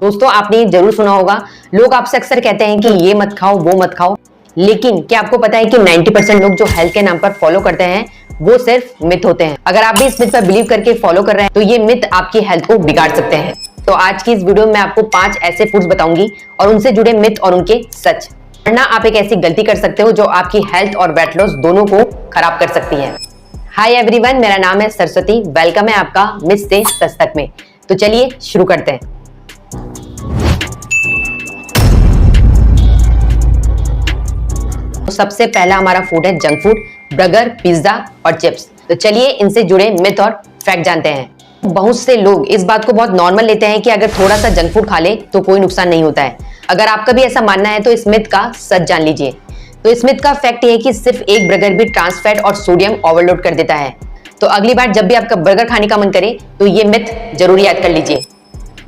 दोस्तों आपने जरूर सुना होगा, लोग आपसे अक्सर कहते हैं कि ये मत खाओ वो मत खाओ, लेकिन क्या आपको पता है कि 90% लोग जो हेल्थ के नाम पर फॉलो करते हैं वो सिर्फ मिथ होते हैं। अगर आप भी इस मिथ पर बिलीव करके फॉलो कर रहे हैं तो ये मिथ आपकी हेल्थ को बिगाड़ सकते हैं। तो आज की इस वीडियो में आपको 5 ऐसे फूड्स बताऊंगी और उनसे जुड़े मिथ और उनके सच, वरना आप एक ऐसी गलती कर सकते हो जो आपकी हेल्थ और वेट लॉस दोनों को खराब कर सकती है। हाय एवरीवन, मेरा नाम है सरस्वती। वेलकम है आपका मिथ से सच तक में। तो चलिए शुरू करते हैं। तो सबसे पहला हमारा फूड है जंक फूड, बर्गर, पिज्जा और चिप्स। तो चलिए इनसे जुड़े मिथ और फैक्ट जानते हैं। बहुत से लोग इस बात को बहुत नॉर्मल लेते हैं कि अगर थोड़ा सा जंक फूड खा ले तो कोई नुकसान नहीं होता है। अगर आपका भी ऐसा मानना है तो इस मिथ का सच जान लीजिए। तो इस मिथ का फैक्ट ये है कि सिर्फ एक बर्गर भी ट्रांस फैट और सोडियम ओवरलोड कर देता है। तो अगली बार जब भी आपका बर्गर खाने का मन करे तो ये मिथ जरूर याद कर लीजिए।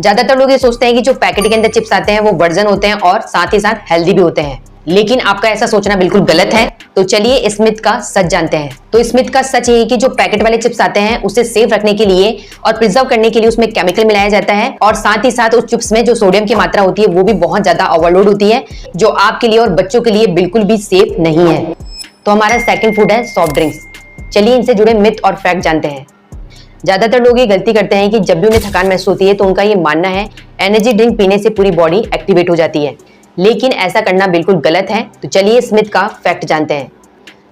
ज्यादातर लोग ये सोचते हैं कि जो पैकेट के अंदर चिप्स आते हैं वो वर्जन होते हैं और साथ ही साथ हेल्दी भी होते हैं, लेकिन आपका ऐसा सोचना बिल्कुल गलत है। तो चलिए इस मिथ का सच जानते हैं। तो इस मिथ का सच ये है कि जो पैकेट वाले चिप्स आते हैं उसे सेफ रखने के लिए और प्रिजर्व करने के लिए उसमें केमिकल मिलाया जाता है, और साथ ही साथ उस चिप्स में जो सोडियम की मात्रा होती है वो भी बहुत ज्यादा ओवरलोड होती है, जो आपके लिए और बच्चों के लिए बिल्कुल भी सेफ नहीं है। तो हमारा सेकंड फूड है सॉफ्ट ड्रिंक्स। चलिए इनसे जुड़े मिथ और फैक्ट जानते हैं। ज्यादातर लोग ये गलती करते हैं कि जब भी उन्हें थकान महसूस होती है तो उनका ये मानना है एनर्जी ड्रिंक पीने से पूरी बॉडी एक्टिवेट हो जाती है, लेकिन ऐसा करना बिल्कुल गलत है। तो चलिए इस मिथ का फैक्ट जानते हैं।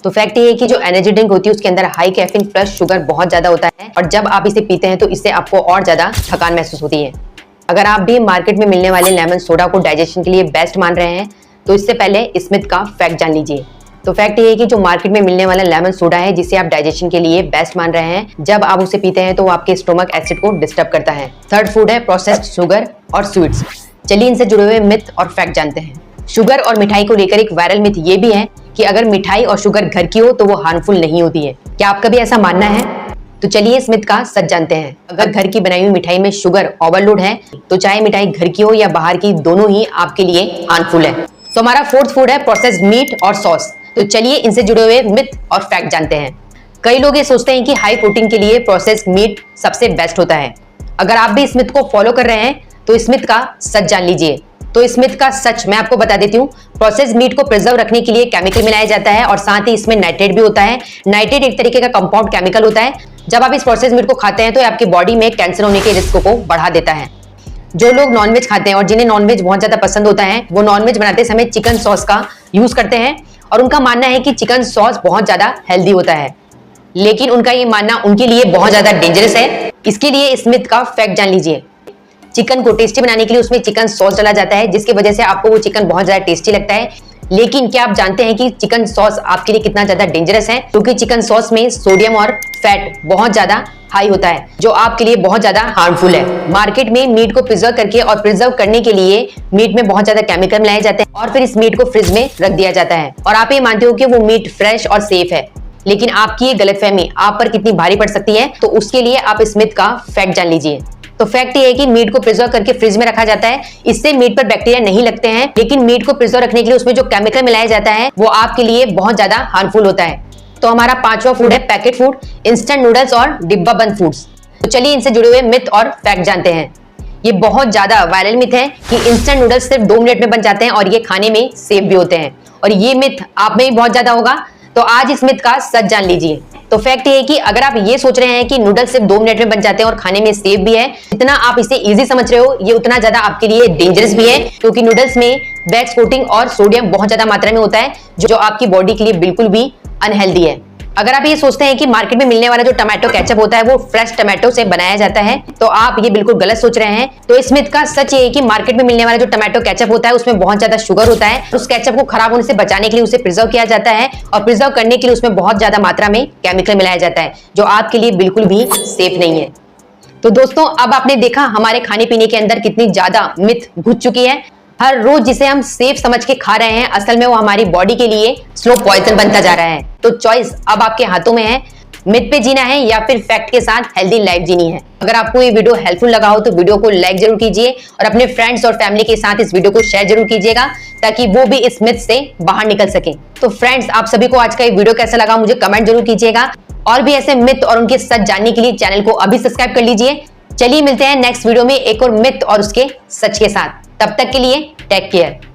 तो फैक्ट ये है कि जो एनर्जी ड्रिंक होती है उसके अंदर हाई कैफीन प्लस शुगर बहुत ज्यादा होता है, और जब आप इसे पीते हैं तो इससे आपको और ज्यादा थकान महसूस होती है। अगर आप भी मार्केट में मिलने वाले लेमन सोडा को डाइजेशन के लिए बेस्ट मान रहे हैं तो इससे पहले इस मिथ का फैक्ट जान लीजिए। तो फैक्ट ये है कि जो मार्केट में मिलने वाला लेमन सोडा है जिसे आप डाइजेशन के लिए बेस्ट मान रहे हैं, जब आप उसे पीते हैं तो वो आपके स्टोमक एसिड को डिस्टर्ब करता है। थर्ड फूड है प्रोसेस्ड शुगर और स्वीट्स। चलिए इनसे जुड़े हुए मिथ और फैक्ट जानते हैं। शुगर और मिठाई को लेकर एक वायरल मिथ ये भी है कि अगर मिठाई और शुगर घर की हो तो वो हार्मफुल नहीं होती है। क्या आपका भी ऐसा मानना है? तो चलिए इस मिथ का सच जानते हैं। अगर घर की बनाई हुई मिठाई में शुगर ओवरलोड है तो चाहे मिठाई घर की हो या बाहर की, दोनों ही आपके लिए हार्मफुल है। तो हमारा फोर्थ फूड है प्रोसेस्ड मीट और सॉस। तो चलिए इनसे जुड़े हुए मिथ और फैक्ट जानते हैं। कई लोग ये सोचते हैं कि हाई प्रोटीन के लिए प्रोसेस्ड मीट सबसे बेस्ट होता है। अगर आप भी इस मिथ को फॉलो कर रहे हैं तो इस मिथ का सच जान लीजिए। तो इस मिथ का सच मैं आपको बता देती हूँ। प्रोसेस्ड मीट को प्रिजर्व रखने के लिए केमिकल मिलाया जाता है, और साथ ही इसमें नाइट्रेट भी होता है। नाइट्रेट एक तरीके का कंपाउंड केमिकल होता है। जब आप इस प्रोसेस्ड मीट को खाते हैं तो ये आपकी बॉडी में कैंसर होने के रिस्क को बढ़ा देता है। जो लोग नॉनवेज खाते हैं और जिन्हें नॉनवेज बहुत ज्यादा पसंद होता है वो नॉनवेज बनाते समय चिकन सॉस का यूज करते हैं, और उनका मानना है कि चिकन सॉस बहुत ज्यादा हेल्दी होता है, लेकिन उनका ये मानना उनके लिए बहुत ज्यादा डेंजरस है। इसके लिए इस मिथ का फैक्ट जान लीजिए। चिकन को टेस्टी बनाने के लिए उसमें चिकन सॉस डाला जाता है, जिसकी वजह से आपको वो चिकन बहुत ज्यादा टेस्टी लगता है। लेकिन क्या आप जानते हैं कि चिकन सॉस आपके लिए कितना ज्यादा डेंजरस है? क्योंकि चिकन सॉस में सोडियम और फैट बहुत ज्यादा हाई होता है, जो आपके लिए बहुत ज्यादा हार्मफुल है। मार्केट में मीट को प्रिजर्व करके और प्रिजर्व करने के लिए मीट में बहुत ज्यादा केमिकल मिलाए जाते हैं, और फिर इस मीट को फ्रिज में रख दिया जाता है, और आप ये मानते हो कि वो मीट फ्रेश और सेफ है। लेकिन आपकी ये गलतफहमी आप पर कितनी भारी पड़ सकती है, तो उसके लिए आप इस मिथ का फैक्ट जान लीजिए। तो फैक्ट ये है कि मीट को प्रिजर्व करके फ्रिज में रखा जाता है। इससे मीट पर बैक्टीरिया नहीं लगते हैं, लेकिन मीट को प्रिजर्व रखने के लिए उसमें जो केमिकल मिलाया जाता है वो आपके लिए बहुत ज्यादा हार्मफुल होता है। तो हमारा पांचवा फूड है पैकेट फूड, इंस्टेंट नूडल्स और डिब्बा बंद फूड्स। तो चलिए इनसे जुड़े हुए मिथ और फैक्ट जानते हैं। ये बहुत ज्यादा वायरल मिथ है कि इंस्टेंट नूडल्स सिर्फ 2 मिनट में बन जाते हैं और ये खाने में सेफ भी होते हैं, और ये मिथ आप में भी बहुत ज्यादा होगा। तो आज इस मिथ का सच जान लीजिए। तो फैक्ट ये है कि अगर आप ये सोच रहे हैं कि नूडल्स सिर्फ 2 मिनट में बन जाते हैं और खाने में सेफ भी है, जितना आप इसे इजी समझ रहे हो ये उतना ज्यादा आपके लिए डेंजरस भी है, क्योंकि नूडल्स में वैक्स कोटिंग और सोडियम बहुत ज्यादा मात्रा में होता है, जो आपकी बॉडी के लिए बिल्कुल भी अनहेल्दी है। अगर आप ये सोचते हैं कि मार्केट में मिलने वाला जो टमाटो केचप होता है वो फ्रेश टमाटो से बनाया जाता है, तो आप ये बिल्कुल गलत सोच रहे हैं। तो इस मिथ का सच ये है कि मार्केट में मिलने वाला जो टमाटो केचप होता है उसमें बहुत ज्यादा शुगर होता है। उस केचप को खराब होने से बचाने के लिए उसे प्रिजर्व किया जाता है, और प्रिजर्व करने के लिए उसमें बहुत ज्यादा मात्रा में केमिकल मिलाया जाता है, जो आपके लिए बिल्कुल भी सेफ नहीं है। तो दोस्तों अब आपने देखा हमारे खाने पीने के अंदर कितनी ज्यादा मिथ घुस चुकी है। हर रोज जिसे हम सेफ समझ के खा रहे हैं, असल में वो हमारी बॉडी के लिए स्लो पॉइजन बनता जा रहा है। तो चॉइस अब आपके हाथों में है, मिथ पे जीना है या फिर फैक्ट के साथ हेल्दी लाइफ जीनी है। अगर आपको ये वीडियो हेल्पफुल लगा हो तो वीडियो को लाइक जरूर कीजिए, और अपने फ्रेंड्स और फैमिली के साथ इस वीडियो को शेयर जरूर कीजिएगा, ताकि वो भी इस मिथ से बाहर निकल सके। तो फ्रेंड्स, आप सभी को आज का ये वीडियो कैसा लगा मुझे कमेंट जरूर कीजिएगा, और भी ऐसे मिथ और उनके सच जानने के लिए चैनल को अभी सब्सक्राइब कर लीजिए। चलिए मिलते हैं नेक्स्ट वीडियो में एक और मिथ और उसके सच के साथ। तब तक के लिए टेक केयर।